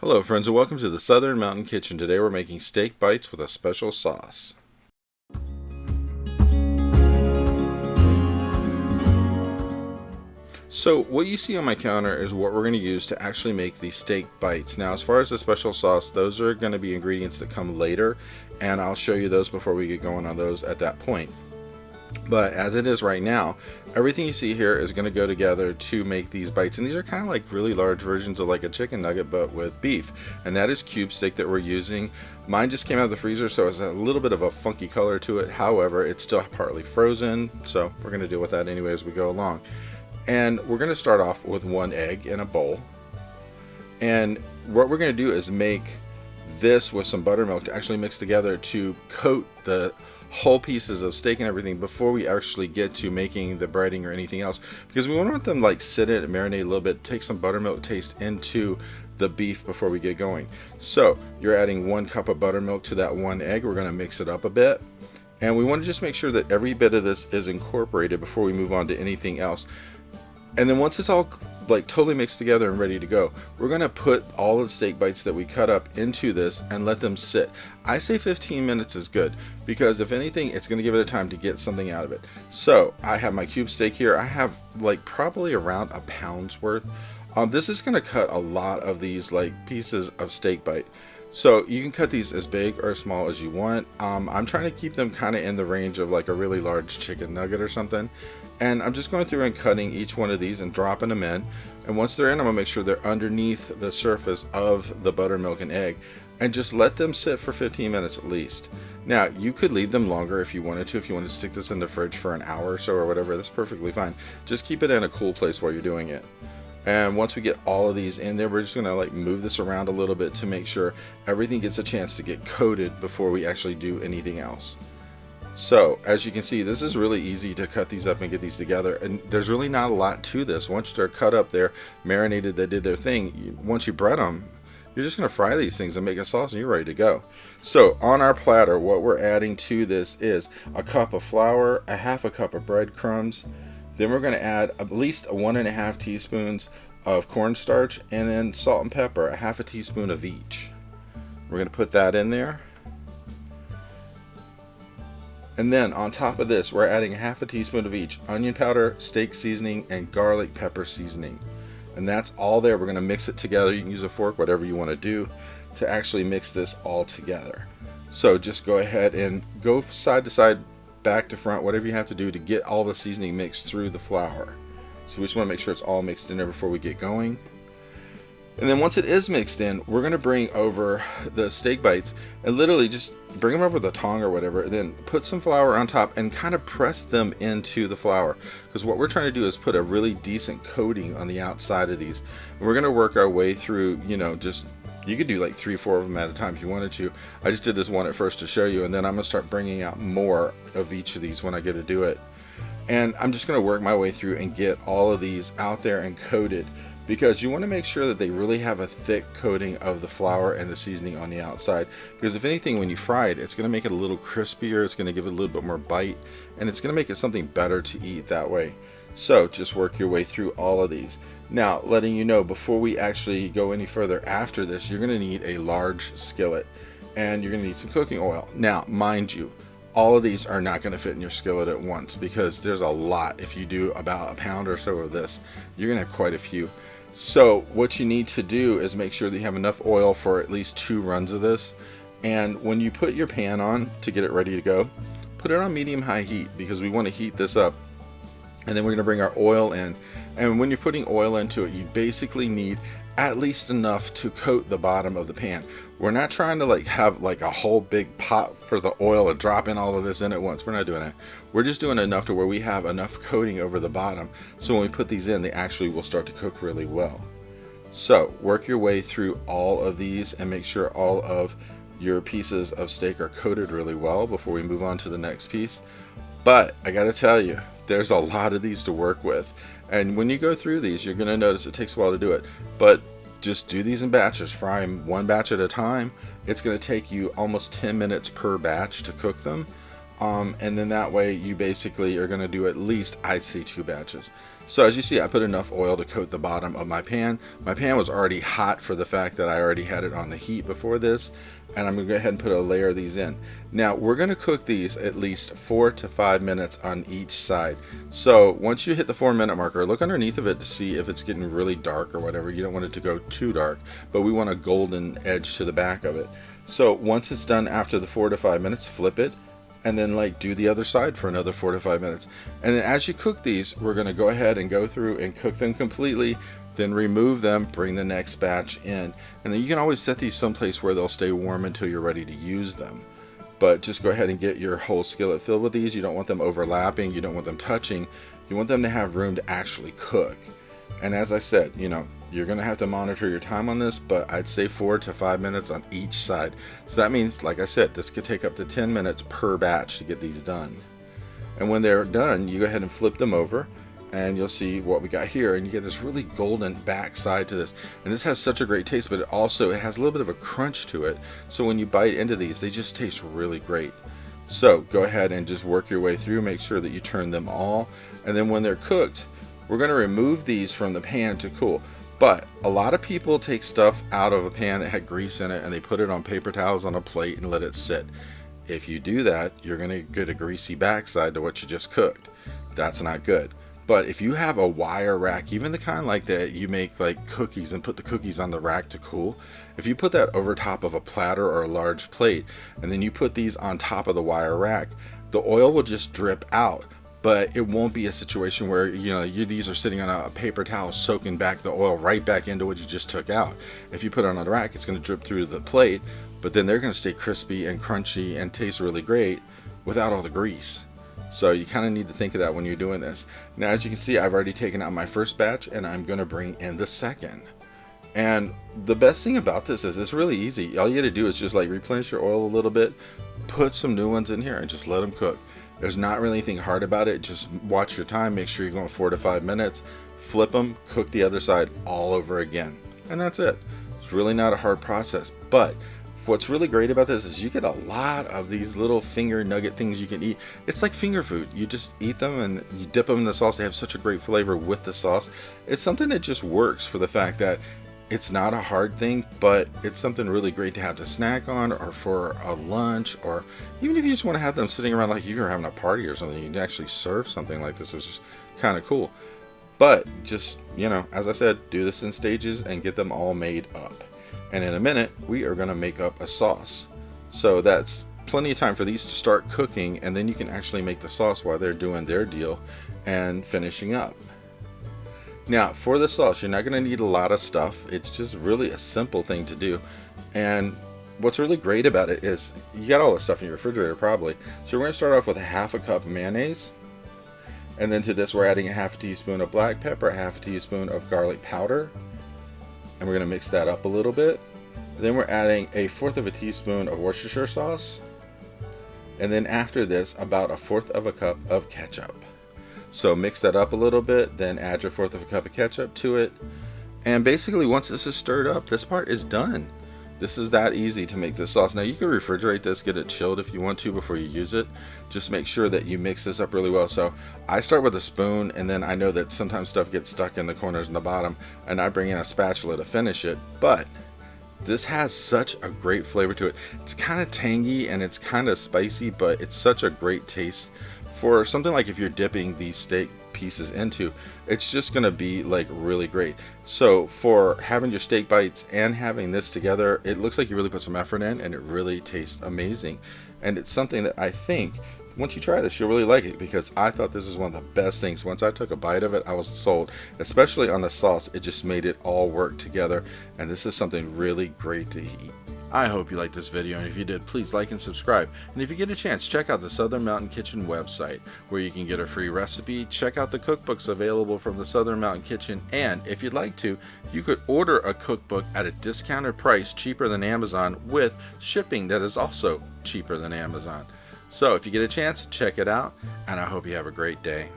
Hello friends and welcome to the Southern Mountain Kitchen. Today we're making steak bites with a special sauce. So what you see on my counter is what we're going to use to actually make these steak bites. Now as far as the special sauce, those are going to be ingredients that come later, and I'll show you those before we get going on those at that point. But as it is right now, everything you see here is going to go together to make these bites. And these are kind of like really large versions of like a chicken nugget, but with beef. And that is cube steak that we're using. Mine just came out of the freezer, so it's a little bit of a funky color to it. However, it's still partly frozen, so we're going to deal with that anyway as we go along. And we're going to start off with one egg in a bowl. And what we're going to do is make this with some buttermilk to actually mix together to coat the whole pieces of steak and everything before we actually get to making the breading or anything else, because we want them like sit in and marinate a little bit, take some buttermilk taste into the beef before we get going. So you're adding 1 cup of buttermilk to that 1 egg. We're going to mix it up a bit, and we want to just make sure that every bit of this is incorporated before we move on to anything else. And then once it's all like totally mixed together and ready to go, we're going to put all the steak bites that we cut up into this and let them sit. I say 15 minutes is good, because if anything, it's going to give it a time to get something out of it. So I have my cube steak here. I have like probably around a pound's worth. This is going to cut a lot of these like pieces of steak bite. So you can cut these as big or as small as you want. I'm trying to keep them kind of in the range of like a really large chicken nugget or something. And I'm just going through and cutting each one of these and dropping them in. And once they're in, I'm going to make sure they're underneath the surface of the buttermilk and egg. And just let them sit for 15 minutes at least. Now, you could leave them longer if you wanted to. If you want to stick this in the fridge for an hour or so or whatever, that's perfectly fine. Just keep it in a cool place while you're doing it. And once we get all of these in there, we're just going to like move this around a little bit to make sure everything gets a chance to get coated before we actually do anything else. So as you can see, this is really easy to cut these up and get these together, and there's really not a lot to this. Once they're cut up, they're marinated, they did their thing, once you bread them, you're just going to fry these things and make a sauce and you're ready to go. So on our platter, what we're adding to this is a cup of flour, a half a cup of breadcrumbs. Then we're going to add at least 1.5 teaspoons of cornstarch, and then salt and pepper, a half a teaspoon of each. We're going to put that in there. And then on top of this, we're adding a half a teaspoon of each onion powder, steak seasoning, and garlic pepper seasoning. And that's all there. We're going to mix it together. You can use a fork, whatever you want to do to actually mix this all together. So just go ahead and go side to side, back to front, whatever you have to do to get all the seasoning mixed through the flour. So we just want to make sure it's all mixed in there before we get going. And then once it is mixed in, we're going to bring over the steak bites and literally just bring them over with a tong or whatever, and then put some flour on top and kind of press them into the flour. Because what we're trying to do is put a really decent coating on the outside of these. And we're going to work our way through, just, you could do like 3-4 of them at a time if you wanted to. I just did this one at first to show you, and then I'm going to start bringing out more of each of these when I get to do it. And I'm just going to work my way through and get all of these out there and coated, because you want to make sure that they really have a thick coating of the flour and the seasoning on the outside. Because if anything, when you fry it, it's going to make it a little crispier, it's going to give it a little bit more bite, and it's going to make it something better to eat that way. So just work your way through all of these. Now, letting you know, before we actually go any further after this, you're going to need a large skillet, and you're going to need some cooking oil. Now, mind you, all of these are not going to fit in your skillet at once, because there's a lot. If you do about a pound or so of this, you're going to have quite a few. So what you need to do is make sure that you have enough oil for at least 2 runs of this. And when you put your pan on to get it ready to go, put it on medium-high heat, because we want to heat this up. And then we're going to bring our oil in. And when you're putting oil into it, you basically need at least enough to coat the bottom of the pan. We're not trying to like have like a whole big pot for the oil and drop in all of this in at once. We're not doing that. We're just doing enough to where we have enough coating over the bottom, so when we put these in, they actually will start to cook really well. So work your way through all of these and make sure all of your pieces of steak are coated really well before we move on to the next piece. But I gotta tell you, there's a lot of these to work with, and when you go through these, you're gonna notice it takes a while to do it. But just do these in batches. Fry them one batch at a time. It's going to take you almost 10 minutes per batch to cook them. And then that way you basically are going to do at least, I'd say, 2 batches. So as you see, I put enough oil to coat the bottom of my pan. My pan was already hot for the fact that I already had it on the heat before this, and I'm going to go ahead and put a layer of these in. Now we're going to cook these at least 4 to 5 minutes on each side. So once you hit the 4-minute marker, look underneath of it to see if it's getting really dark or whatever. You don't want it to go too dark, but we want a golden edge to the back of it. So once it's done after the 4 to 5 minutes, flip it, and then like do the other side for another 4 to 5 minutes. And then as you cook these, we're going to go ahead and go through and cook them completely, then remove them, bring the next batch in, and then you can always set these someplace where they'll stay warm until you're ready to use them. But just go ahead and get your whole skillet filled with these. You don't want them overlapping, you don't want them touching, you want them to have room to actually cook. And as I said, you know, you're going to have to monitor your time on this, but I'd say 4 to 5 minutes on each side. So that means, like I said, this could take up to 10 minutes per batch to get these done. And when they're done, you go ahead and flip them over, and you'll see what we got here, and you get this really golden back side to this. And this has such a great taste, but it has a little bit of a crunch to it. So when you bite into these, they just taste really great. So go ahead and just work your way through, make sure that you turn them all, and then when they're cooked, we're going to remove these from the pan to cool. But a lot of people take stuff out of a pan that had grease in it and they put it on paper towels on a plate and let it sit. If you do that, you're going to get a greasy backside to what you just cooked. That's not good. But if you have a wire rack, even the kind like that you make like cookies and put the cookies on the rack to cool, if you put that over top of a platter or a large plate and then you put these on top of the wire rack, the oil will just drip out. But it won't be a situation where, you know, these are sitting on a paper towel soaking back the oil right back into what you just took out. If you put it on a rack, it's going to drip through the plate, but then they're going to stay crispy and crunchy and taste really great without all the grease. So you kind of need to think of that when you're doing this. Now, as you can see, I've already taken out my first batch and I'm going to bring in the second. And the best thing about this is it's really easy. All you got to do is just like replenish your oil a little bit, put some new ones in here and just let them cook. There's not really anything hard about it. Just watch your time, make sure you're going 4 to 5 minutes, flip them, cook the other side all over again. And that's it. It's really not a hard process. But what's really great about this is you get a lot of these little finger nugget things you can eat. It's like finger food. You just eat them and you dip them in the sauce. They have such a great flavor with the sauce. It's something that just works for the fact that it's not a hard thing, but it's something really great to have to snack on or for a lunch, or even if you just want to have them sitting around like you're having a party or something, you can actually serve something like this, which is kind of cool. But just, you know, as I said, do this in stages and get them all made up. And in a minute, we are going to make up a sauce. So that's plenty of time for these to start cooking, and then you can actually make the sauce while they're doing their deal and finishing up. Now, for the sauce, you're not going to need a lot of stuff. It's just really a simple thing to do. And what's really great about it is you got all the stuff in your refrigerator probably. So we're going to start off with a 1/2 cup of mayonnaise. And then to this, we're adding a 1/2 teaspoon of black pepper, a 1/2 teaspoon of garlic powder. And we're going to mix that up a little bit. Then we're adding a 1/4 teaspoon of Worcestershire sauce. And then after this, about a 1/4 cup of ketchup. So mix that up a little bit, then add your 1/4 cup of ketchup to it. And basically once this is stirred up, this part is done. This is that easy to make this sauce. Now you can refrigerate this, get it chilled if you want to before you use it. Just make sure that you mix this up really well. So I start with a spoon, and then I know that sometimes stuff gets stuck in the corners and the bottom, and I bring in a spatula to finish it. But this has such a great flavor to it. It's kind of tangy and it's kind of spicy, but it's such a great taste. For something like if you're dipping these steak pieces into, it's just going to be like really great. So for having your steak bites and having this together, it looks like you really put some effort in, and it really tastes amazing. And it's something that I think once you try this, you'll really like it, because I thought this is one of the best things. Once I took a bite of it, I was sold, especially on the sauce. It just made it all work together, and this is something really great to eat. I hope you liked this video, and if you did, please like and subscribe. And if you get a chance, check out the Southern Mountain Kitchen website, where you can get a free recipe, check out the cookbooks available from the Southern Mountain Kitchen, and if you'd like to, you could order a cookbook at a discounted price, cheaper than Amazon, with shipping that is also cheaper than Amazon. So if you get a chance, check it out, and I hope you have a great day.